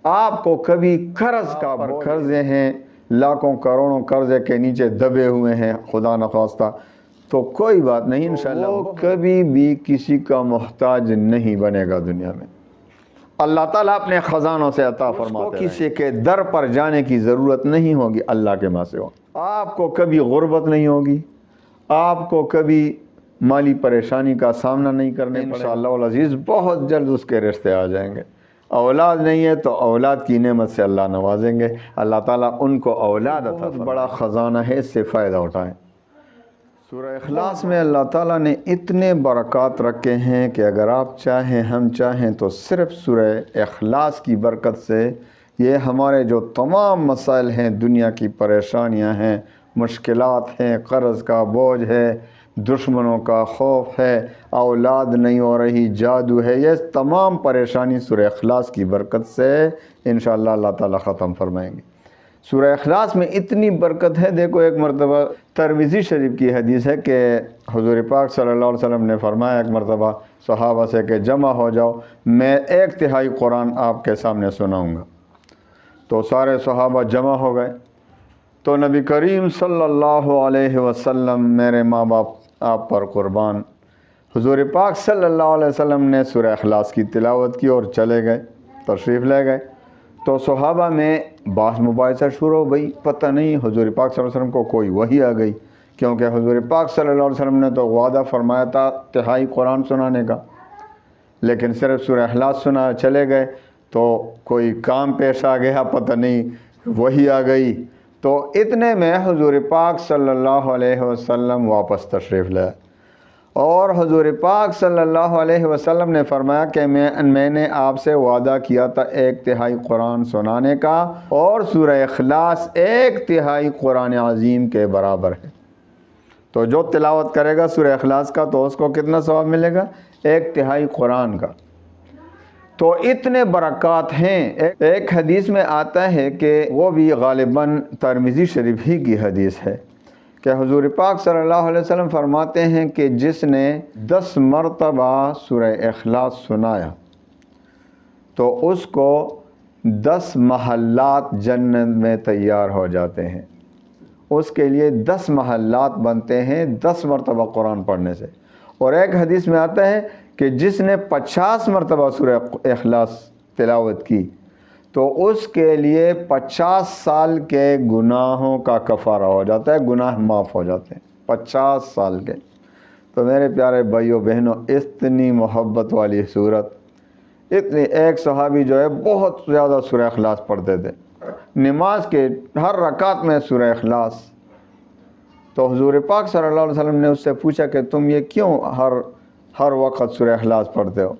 آپ کو کبھی قرض کا قرضے ہیں، لاکھوں کروڑوں قرضے کے نیچے دبے ہوئے ہیں خدا نخواستہ، تو کوئی بات نہیں، انشاءاللہ وہ کبھی بھی کسی کا محتاج نہیں بنے گا دنیا میں۔ اللہ تعالیٰ اپنے خزانوں سے عطا فرماتے ہیں، کسی کے در پر جانے کی ضرورت نہیں ہوگی اللہ کے ماں سوا۔ آپ کو کبھی غربت نہیں ہوگی، آپ کو کبھی مالی پریشانی کا سامنا نہیں کرنے پڑے گا۔ انشاءاللہ العزیز بہت جلد اس کے رشتے آ جائیں گے۔ اولاد نہیں ہے تو اولاد کی نعمت سے اللہ نوازیں گے، اللہ تعالیٰ ان کو اولاد عطا فرمائے۔ بہت بڑا خزانہ ہے، اس سے فائدہ اٹھائیں۔ سورہ اخلاص میں اللہ تعالیٰ نے اتنے برکات رکھے ہیں کہ اگر آپ چاہیں، ہم چاہیں تو صرف سورہ اخلاص کی برکت سے یہ ہمارے جو تمام مسائل ہیں، دنیا کی پریشانیاں ہیں، مشکلات ہیں، قرض کا بوجھ ہے، دشمنوں کا خوف ہے، اولاد نہیں ہو رہی، جادو ہے، یہ تمام پریشانی سورہ اخلاص کی برکت سے انشاءاللہ اللہ تعالیٰ ختم فرمائیں گے۔ سورہ اخلاص میں اتنی برکت ہے، دیکھو ایک مرتبہ ترمذی شریف کی حدیث ہے کہ حضور پاک صلی اللہ علیہ وسلم نے فرمایا ایک مرتبہ صحابہ سے کہ جمع ہو جاؤ، میں 1/3 قرآن آپ کے سامنے سناؤں گا۔ تو سارے صحابہ جمع ہو گئے، تو نبی کریم صلی اللہ علیہ وسلم، میرے ماں باپ آپ پر قربان، حضور پاک صلی اللہ علیہ وسلم نے سورہ اخلاص کی تلاوت کی اور چلے گئے، تشریف لے گئے۔ تو صحابہ میں بحث مباحثہ شروع ہو گئی، پتہ نہیں حضور پاک صلی اللہ علیہ وسلم کو کوئی وحی آ گئی، کیونکہ حضور پاک صلی اللہ علیہ وسلم نے تو وعدہ فرمایا تھا 1/3 قرآن سنانے کا، لیکن صرف سورہ اخلاص سنا، چلے گئے۔ تو کوئی کام پیش آ گیا، پتہ نہیں وحی آ گئی، تو اتنے میں حضور پاک صلی اللہ علیہ وسلم واپس تشریف لائے، اور حضور پاک صلی اللہ علیہ وسلم نے فرمایا کہ میں نے آپ سے وعدہ کیا تھا 1/3 قرآن سنانے کا، اور سورہ اخلاص 1/3 قرآن عظیم کے برابر ہے۔ تو جو تلاوت کرے گا سورہ اخلاص کا تو اس کو کتنا ثواب ملے گا؟ 1/3 قرآن کا۔ تو اتنے برکات ہیں۔ ایک حدیث میں آتا ہے کہ وہ بھی غالباً ترمذی شریف ہی کی حدیث ہے کہ حضور پاک صلی اللہ علیہ وسلم فرماتے ہیں کہ جس نے 10 مرتبہ سورہ اخلاص سنایا تو اس کو 10 محلات جنت میں تیار ہو جاتے ہیں، اس کے لیے 10 محلات بنتے ہیں 10 مرتبہ قرآن پڑھنے سے۔ اور ایک حدیث میں آتا ہے کہ جس نے 50 مرتبہ سورہ اخلاص تلاوت کی تو اس کے لیے 50 سال کے گناہوں کا کفارہ ہو جاتا ہے، گناہ معاف ہو جاتے ہیں 50 سال کے۔ تو میرے پیارے بھائیوں بہنوں، اتنی محبت والی صورت، اتنی، ایک صحابی جو ہے بہت زیادہ سورہ اخلاص پڑھتے تھے، نماز کے ہر رکعت میں سورہ اخلاص۔ تو حضور پاک صلی اللہ علیہ وسلم نے اس سے پوچھا کہ تم یہ کیوں ہر وقت سورہ اخلاص پڑھتے ہو؟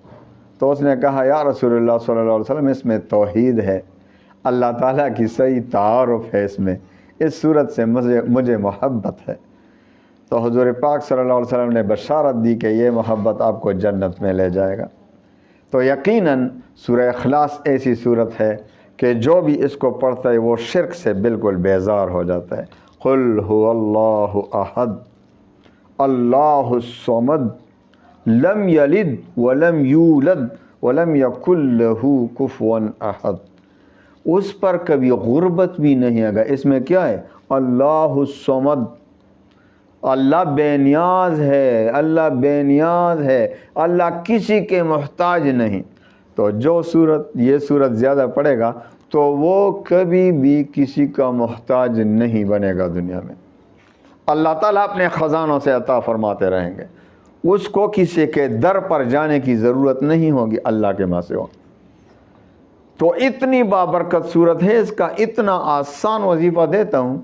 تو اس نے کہا یا رسول اللہ صلی اللہ علیہ وسلم، اس میں توحید ہے، اللہ تعالیٰ کی صحیح تعارف ہے، اس صورت سے مجھے محبت ہے۔ تو حضور پاک صلی اللہ علیہ وسلم نے بشارت دی کہ یہ محبت آپ کو جنت میں لے جائے گا۔ تو یقیناً سورہ اخلاص ایسی صورت ہے کہ جو بھی اس کو پڑھتا ہے وہ شرک سے بالکل بیزار ہو جاتا ہے۔ قل هو اللہ احد اللہ الصمد لم یلد ولم یولد ولم یکن لہ کفوا احد، اس پر کبھی غربت بھی نہیں آگا۔ اس میں کیا ہے؟ اللہ الصمد، اللہ بے نیاز ہے، اللہ بے نیاز ہے، اللہ کسی کے محتاج نہیں۔ تو جو یہ صورت زیادہ پڑھے گا تو وہ کبھی بھی کسی کا محتاج نہیں بنے گا دنیا میں، اللہ تعالیٰ اپنے خزانوں سے عطا فرماتے رہیں گے، اس کو کسی کے در پر جانے کی ضرورت نہیں ہوگی اللہ کے ماں سوا۔ تو اتنی بابرکت صورت ہے، اس کا اتنا آسان وظیفہ دیتا ہوں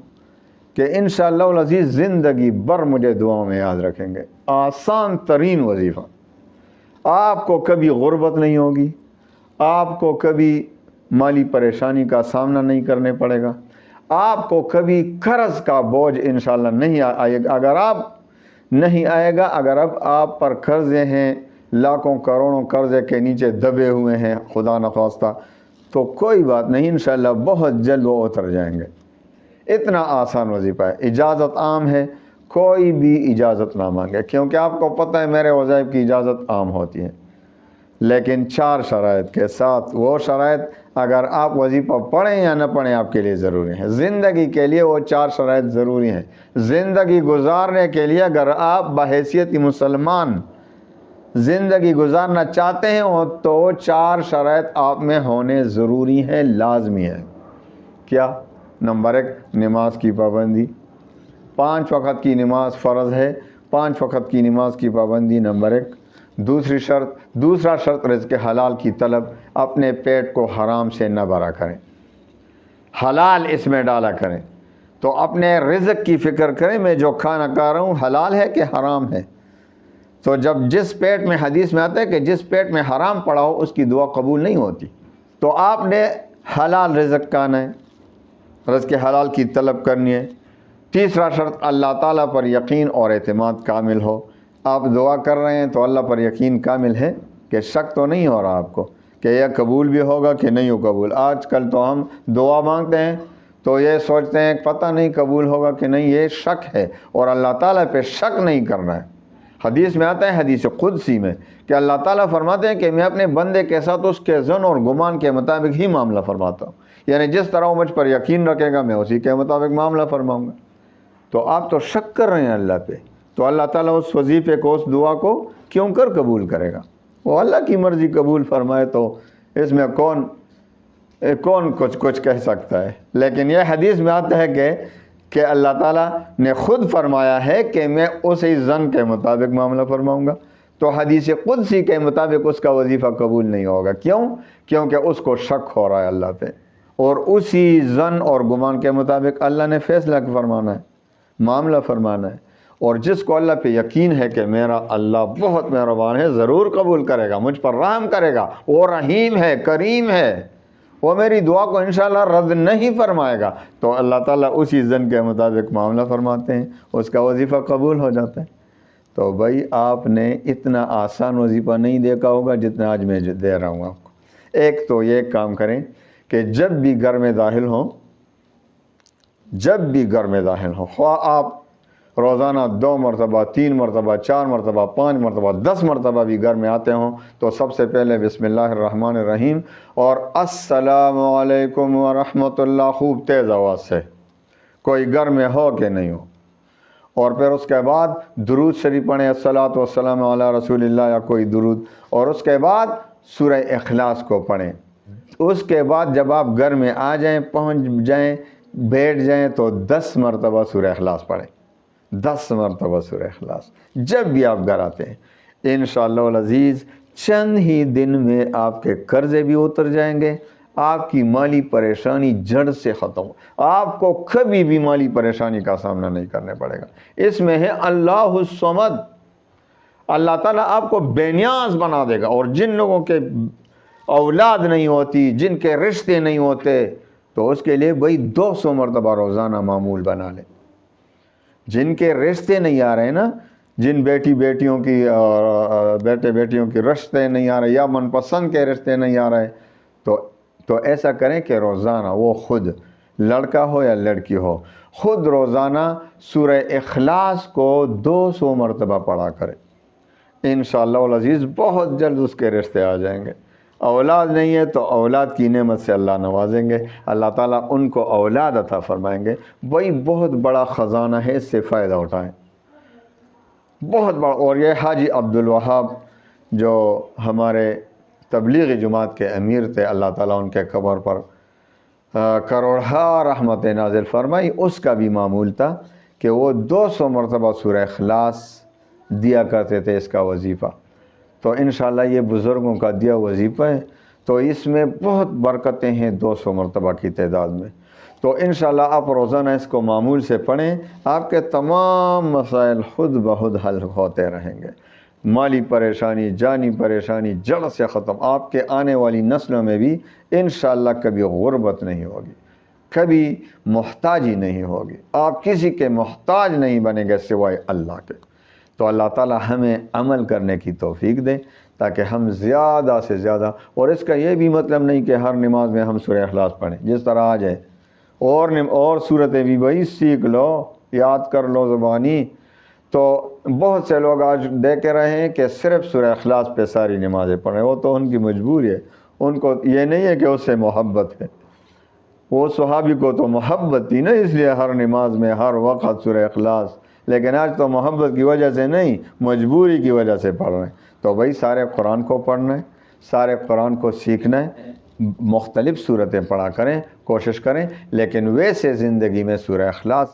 کہ انشاءاللہ العزیز زندگی بھر مجھے دعاؤں میں یاد رکھیں گے۔ آسان ترین وظیفہ، آپ کو کبھی غربت نہیں ہوگی، آپ کو کبھی مالی پریشانی کا سامنا نہیں کرنے پڑے گا، آپ کو کبھی قرض کا بوجھ انشاءاللہ نہیں آئے گا۔ اگر اب آپ پر قرضے ہیں، لاکھوں کروڑوں قرضے کے نیچے دبے ہوئے ہیں خدا نخواستہ، تو کوئی بات نہیں، انشاءاللہ بہت جلد وہ اتر جائیں گے۔ اتنا آسان وظیفہ ہے۔ اجازت عام ہے، کوئی بھی اجازت نہ مانگے، کیونکہ آپ کو پتہ ہے میرے وظائف کی اجازت عام ہوتی ہے۔ لیکن 4 شرائط کے ساتھ۔ وہ شرائط اگر آپ وظیفہ پڑھیں یا نہ پڑھیں آپ کے لیے ضروری ہیں، زندگی کے لیے وہ 4 شرائط ضروری ہیں۔ زندگی گزارنے کے لیے اگر آپ بحیثیت مسلمان زندگی گزارنا چاہتے ہیں تو 4 شرائط آپ میں ہونے ضروری ہیں، لازمی ہے۔ کیا؟ نمبر 1 نماز کی پابندی، 5 وقت کی نماز فرض ہے، 5 وقت کی نماز کی پابندی نمبر 1۔ دوسرا شرط رزق حلال کی طلب، اپنے پیٹ کو حرام سے نہ بھرا کریں، حلال اس میں ڈالا کریں۔ تو اپنے رزق کی فکر کریں، میں جو کھانا کھا رہا ہوں حلال ہے کہ حرام ہے۔ تو جس پیٹ میں، حدیث میں آتا ہے کہ جس پیٹ میں حرام پڑا ہو اس کی دعا قبول نہیں ہوتی۔ تو آپ نے حلال رزق کھانا ہے، رزق حلال کی طلب کرنی ہے۔ تیسرا شرط اللہ تعالیٰ پر یقین اور اعتماد کامل ہو۔ آپ دعا کر رہے ہیں تو اللہ پر یقین کامل ہے کہ شک تو نہیں ہو رہا آپ کو کہ یہ قبول بھی ہوگا کہ نہیں ہو قبول۔ آج کل تو ہم دعا مانگتے ہیں تو یہ سوچتے ہیں پتہ نہیں قبول ہوگا کہ نہیں، یہ شک ہے، اور اللہ تعالیٰ پہ شک نہیں کرنا ہے۔ حدیث میں آتا ہے، حدیث قدسی میں، کہ اللہ تعالیٰ فرماتے ہیں کہ میں اپنے بندے کے ساتھ اس کے ظن اور گمان کے مطابق ہی معاملہ فرماتا ہوں، یعنی جس طرح وہ مجھ پر یقین رکھے گا میں اسی کے مطابق معاملہ فرماؤں گا۔ تو آپ تو شک کر رہے ہیں اللہ پہ، تو اللہ تعالیٰ اس وظیفے کو، اس دعا کو کیوں کر قبول کرے گا؟ وہ اللہ کی مرضی قبول فرمائے تو اس میں کون کچھ کہہ سکتا ہے۔ لیکن یہ حدیث میں آتا ہے کہ اللہ تعالیٰ نے خود فرمایا ہے کہ میں اسی ظن کے مطابق معاملہ فرماؤں گا۔ تو حدیث قدسی کے مطابق اس کا وظیفہ قبول نہیں ہوگا۔ کیوں؟ کیونکہ اس کو شک ہو رہا ہے اللہ پہ، اور اسی ظن اور گمان کے مطابق اللہ نے فیصلہ فرمانا ہے، معاملہ فرمانا ہے۔ اور جس کو اللہ پہ یقین ہے کہ میرا اللہ بہت مہربان ہے، ضرور قبول کرے گا، مجھ پر رحم کرے گا، وہ رحیم ہے، کریم ہے، وہ میری دعا کو انشاءاللہ رد نہیں فرمائے گا، تو اللہ تعالیٰ اسی ظن کے مطابق معاملہ فرماتے ہیں، اس کا وظیفہ قبول ہو جاتا ہے۔ تو بھائی آپ نے اتنا آسان وظیفہ نہیں دیکھا ہوگا جتنا آج میں دے رہا ہوں آپ کو۔ ایک تو یہ کام کریں کہ جب بھی گھر میں داخل ہوں، خواہ آپ روزانہ 2 مرتبہ، 3 مرتبہ، 4 مرتبہ، 5 مرتبہ، 10 مرتبہ بھی گھر میں آتے ہوں، تو سب سے پہلے بسم اللہ الرحمن الرحیم اور السلام علیکم ورحمۃ اللہ خوب تیز آواز سے، کوئی گھر میں ہو کہ نہیں ہو، اور پھر اس کے بعد درود شریف پڑھیں، الصلاۃ والسلام علی رسول اللہ یا کوئی درود، اور اس کے بعد سورہ اخلاص کو پڑھیں۔ اس کے بعد جب آپ گھر میں آ جائیں، پہنچ جائیں، بیٹھ جائیں تو 10 مرتبہ سورہ اخلاص پڑھیں، 10 مرتبہ سورہ اخلاص جب بھی آپ گھر آتے ہیں۔ انشاءاللہ العزیز چند ہی دن میں آپ کے قرضے بھی اتر جائیں گے، آپ کی مالی پریشانی جڑ سے ختم، آپ کو کبھی بھی مالی پریشانی کا سامنا نہیں کرنے پڑے گا۔ اس میں ہے اللہ الصمد، اللہ تعالیٰ آپ کو بے نیاز بنا دے گا۔ اور جن لوگوں کے اولاد نہیں ہوتی، جن کے رشتے نہیں ہوتے، تو اس کے لیے بھائی 200 مرتبہ روزانہ معمول بنا لیں۔ جن کے رشتے نہیں آ رہے نا، جن بیٹیوں کی بیٹیوں کی رشتے نہیں آ رہے، یا من پسند کے رشتے نہیں آ رہے، تو ایسا کریں کہ روزانہ وہ خود، لڑکا ہو یا لڑکی ہو، خود روزانہ سورہ اخلاص کو 200 مرتبہ پڑھا کرے۔ انشاءاللہ العزیز بہت جلد اس کے رشتے آ جائیں گے۔ اولاد نہیں ہے تو اولاد کی نعمت سے اللہ نوازیں گے، اللہ تعالیٰ ان کو اولاد عطا فرمائیں گے۔ وہی بہت بڑا خزانہ ہے، اس سے فائدہ اٹھائیں، بہت بڑا۔ اور یہ حاجی عبدالوہاب جو ہمارے تبلیغی جماعت کے امیر تھے، اللہ تعالیٰ ان کے قبر پر کروڑہا رحمت نازل فرمائی، اس کا بھی معمول تھا کہ وہ 200 مرتبہ سورہ اخلاص دیا کرتے تھے، اس کا وظیفہ۔ تو انشاءاللہ یہ بزرگوں کا دیا وظیفہ ہے، تو اس میں بہت برکتیں ہیں 200 مرتبہ کی تعداد میں۔ تو انشاءاللہ آپ روزانہ اس کو معمول سے پڑھیں، آپ کے تمام مسائل خود بخود حل ہوتے رہیں گے۔ مالی پریشانی، جانی پریشانی جڑ سے ختم، آپ کے آنے والی نسلوں میں بھی انشاءاللہ کبھی غربت نہیں ہوگی، کبھی محتاجی نہیں ہوگی، آپ کسی کے محتاج نہیں بنیں گے سوائے اللہ کے۔ تو اللہ تعالی ہمیں عمل کرنے کی توفیق دے تاکہ ہم زیادہ سے زیادہ، اور اس کا یہ بھی مطلب نہیں کہ ہر نماز میں ہم سورہ اخلاص پڑھیں، جس طرح آ جائے اور صورتیں بھی بھائی سیکھ لو، یاد کر لو زبانی، تو بہت سے لوگ آج دیکھ رہے ہیں کہ صرف سورہ اخلاص پہ ساری نمازیں پڑھ رہے ہیں، وہ تو ان کی مجبوری ہے، ان کو یہ نہیں ہے کہ اس سے محبت ہے، وہ صحابی کو تو محبت تھی نا، اس لیے ہر نماز میں ہر وقت سورہ اخلاص، لیکن آج تو محبت کی وجہ سے نہیں، مجبوری کی وجہ سے پڑھ رہے ہیں۔ تو بھائی سارے قرآن کو پڑھنا ہے، سارے قرآن کو سیکھنا ہے، مختلف صورتیں پڑھا کریں، کوشش کریں، لیکن ویسے زندگی میں سورہ اخلاص